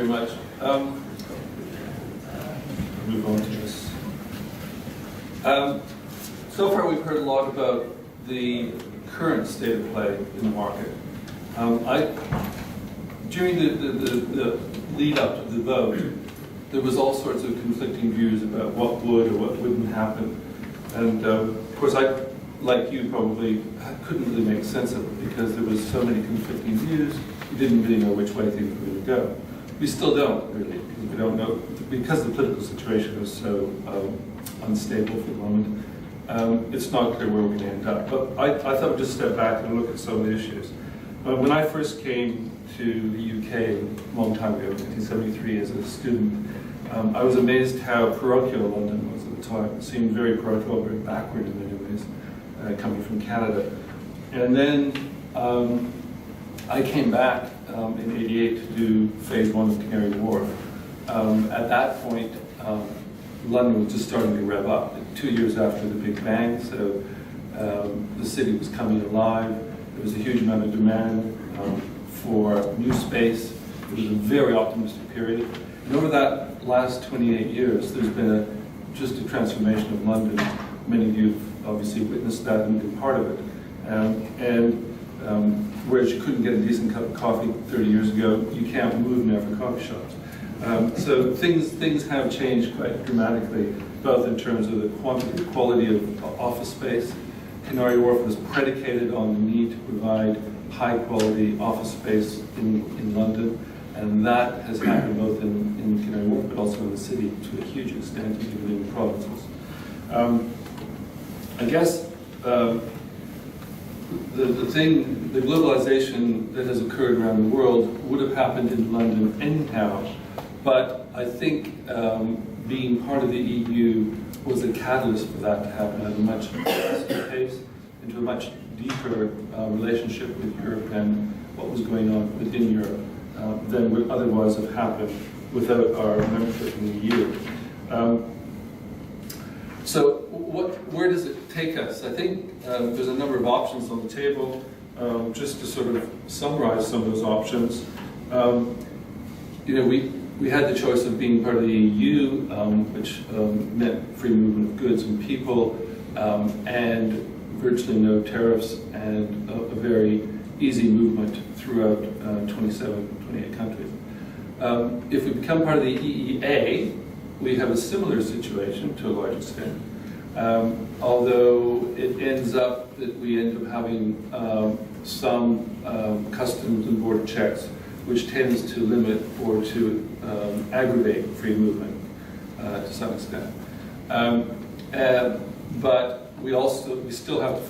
very much. Move on to this. So far we've heard a lot about the current state of play in the market. During the lead up to the vote, there was all sorts of conflicting views about what would or what wouldn't happen. And of course I, like you, probably couldn't really make sense of it because there was so many conflicting views. We didn't really know which way things were going to go. We still don't really, because we don't know, because the political situation is so unstable for the moment. It's not clear where we're going to end up. But I thought we'd just step back and look at some of the issues. When I first came to the UK a long time ago, 1973, as a student, I was amazed how parochial London was at the time. It seemed very parochial, very backward in many ways, coming from Canada. And then I came back in '88 to do phase one of Canary Wharf. At that point, London was just starting to rev up. 2 years after the Big Bang, so the city was coming alive. There was a huge amount of demand for new space. It was a very optimistic period. And over that last 28 years, there's been just a transformation of London. Many of you have obviously witnessed that and been part of it. Whereas you couldn't get a decent cup of coffee 30 years ago, you can't move now for coffee shops. So things have changed quite dramatically, both in terms of the quality of office space. Canary Wharf was predicated on the need to provide high-quality office space in London, and that has happened both in Canary Wharf, but also in the city to a huge extent, even in the provinces. I guess the globalization that has occurred around the world would have happened in London anyhow, but I think being part of the EU was a catalyst for that to happen at a much faster pace, into a much deeper relationship with Europe and what was going on within Europe than would otherwise have happened without our membership in the EU. So where does it take us? I think there's a number of options on the table. Just to sort of summarize some of those options, we had the choice of being part of the EU, which meant free movement of goods and people, and virtually no tariffs, and a very easy movement throughout 28 countries. If we become part of the EEA, we have a similar situation to a large extent, although it ends up that we end up having some customs and border checks, which tends to limit or to aggravate free movement to some extent. But we still have to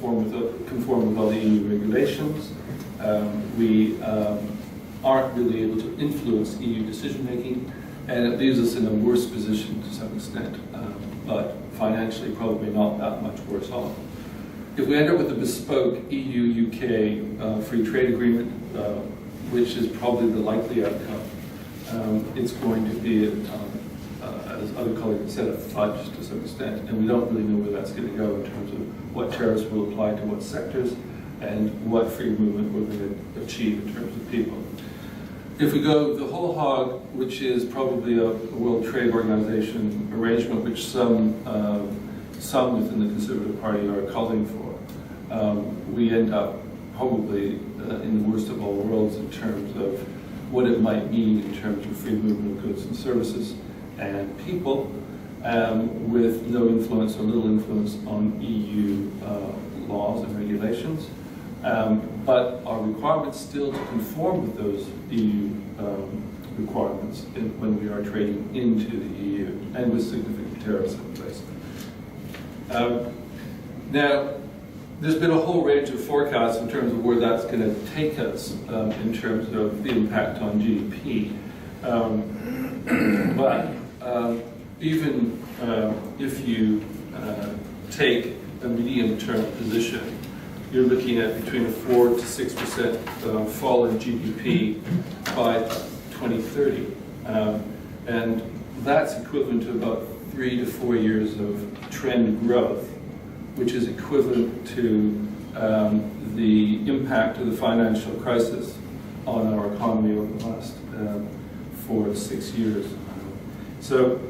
conform with all the EU regulations. We aren't really able to influence EU decision making, and it leaves us in a worse position to some extent, but financially probably not that much worse off. If we end up with a bespoke EU-UK free trade agreement, which is probably the likely outcome, it's going to be, as other colleagues said, a fudge to some extent, and we don't really know where that's going to go in terms of what tariffs will apply to what sectors and what free movement we're going to achieve in terms of people. If we go the whole hog, which is probably a World Trade Organization arrangement, which some within the Conservative Party are calling for, we end up probably in the worst of all worlds in terms of what it might mean in terms of free movement of goods and services and people, with no influence or little influence on EU laws and regulations. But our requirements still to conform with those EU requirements when we are trading into the EU, and with significant tariffs in place. Now, there's been a whole range of forecasts in terms of where that's going to take us in terms of the impact on GDP. But even if you take a medium-term position, you're looking at between a 4 to 6% fall in GDP by 2030. And that's equivalent to about 3 to 4 years of trend growth, which is equivalent to the impact of the financial crisis on our economy over the last 4 to 6 years. So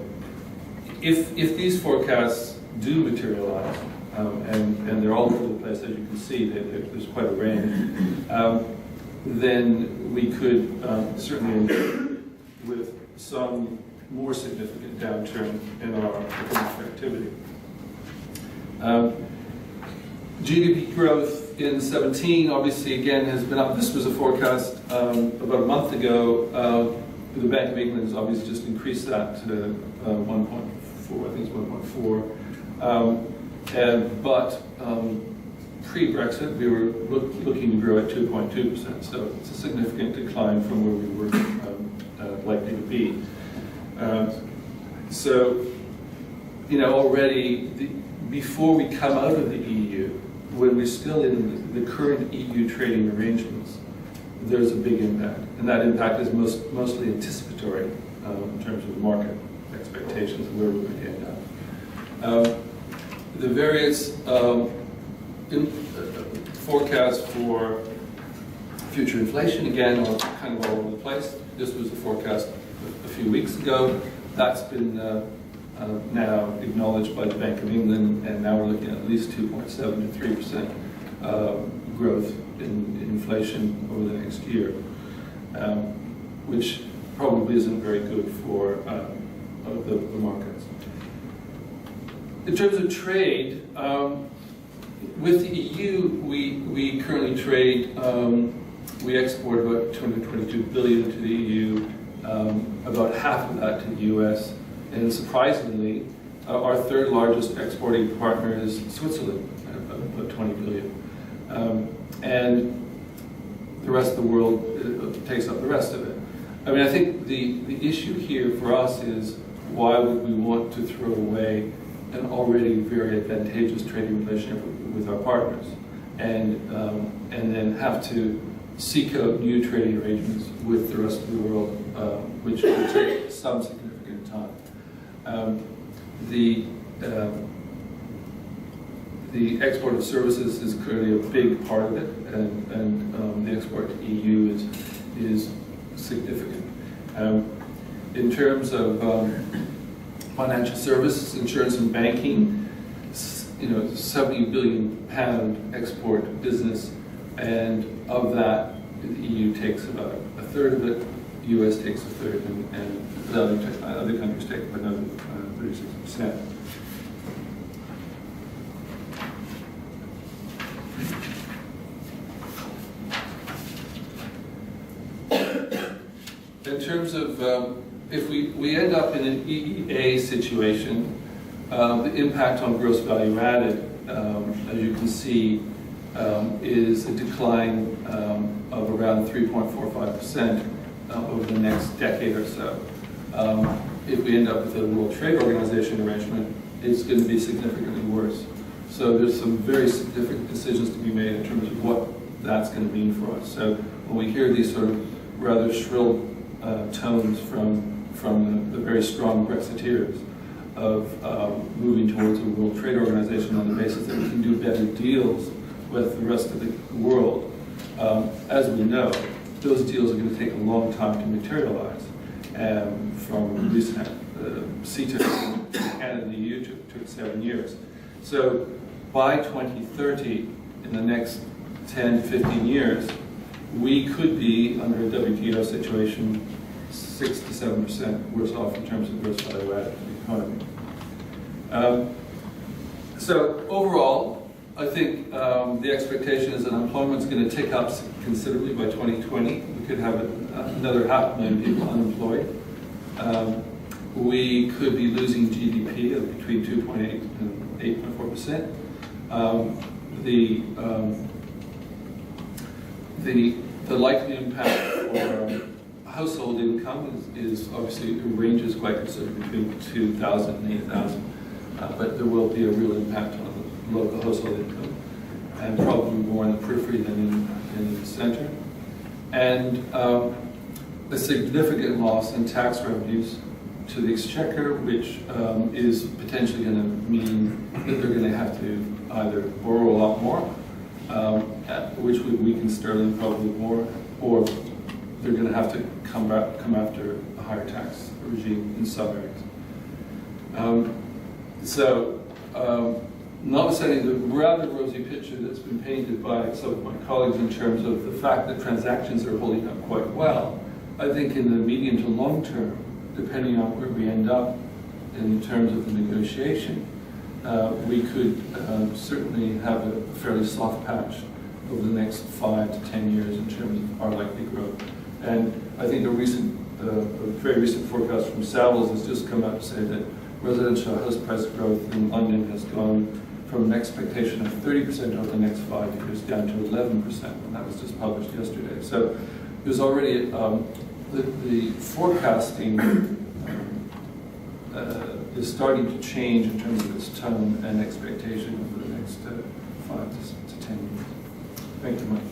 if these forecasts do materialize, and they're all over the place, as you can see, there's quite a range, then we could certainly end with some more significant downturn in our economic activity. GDP growth in 17, obviously, again, has been up. This was a forecast about a month ago. The Bank of England has obviously just increased that to 1.4, I think it's 1.4. But pre-Brexit, we were looking to grow at 2.2%, so it's a significant decline from where we were likely to be. So, already before we come out of the EU, when we're still in the current EU trading arrangements, there's a big impact, and that impact is mostly anticipatory in terms of market expectations of where we're going to end up. The various forecasts for future inflation, again, are kind of all over the place. This was a forecast a few weeks ago. That's been now acknowledged by the Bank of England, and now we're looking at least 2.7 to 3% growth in inflation over the next year, which probably isn't very good for the markets. In terms of trade, with the EU, we currently trade, we export about 222 billion to the EU, about half of that to the US, and surprisingly, our third largest exporting partner is Switzerland, about 20 billion. And the rest of the world takes up the rest of it. I mean, I think the issue here for us is, why would we want to throw away an already very advantageous trading relationship with our partners, and then have to seek out new trading arrangements with the rest of the world, which will take some significant time. The export of services is clearly a big part of it, and the export to EU is significant. In terms of financial services, insurance and banking, £70 billion export business, and of that, the EU takes about a third of it, the US takes a third, and the other countries take another 36%. In terms of, if we end up in an EEA situation, the impact on gross value added, as you can see, is a decline of around 3.45% over the next decade or so. If we end up with a World Trade Organization arrangement, it's going to be significantly worse. So there's some very significant decisions to be made in terms of what that's going to mean for us. So when we hear these sort of rather shrill tones from the very strong Brexiteers of moving towards a World Trade Organization on the basis that we can do better deals with the rest of the world, as we know, those deals are going to take a long time to materialize. From recent CETA in Canada and the EU took 7 years. So by 2030, in the next 10 to 15 years, we could be, under a WTO situation, 6 to 7% worse off in terms of gross value added to the economy. So overall, I think the expectation is that unemployment is going to tick up considerably by 2020. We could have another 500,000 people unemployed. We could be losing GDP of between 2.8 and 8.4%. The likely impact for household income is obviously, it ranges quite considerably between 2,000 and 8,000, but there will be a real impact on the local household income, and probably more in the periphery than in the center. And a significant loss in tax revenues to the exchequer, which is potentially going to mean that they're going to have to either borrow a lot more, which would weaken sterling probably more, or they're going to have to come after a higher tax regime in some areas. Notwithstanding the rather rosy picture that's been painted by some of my colleagues in terms of the fact that transactions are holding up quite well, I think in the medium to long term, depending on where we end up in terms of the negotiation, we could certainly have a fairly soft patch over the next 5 to 10 years in terms of our likely growth. And I think a very recent forecast from Savills has just come out to say that residential house price growth in London has gone from an expectation of 30% over the next 5 years down to 11%, and that was just published yesterday. So there's already the forecasting is starting to change in terms of its tone and expectation over the next 5 to 10 years. Thank you, Mike.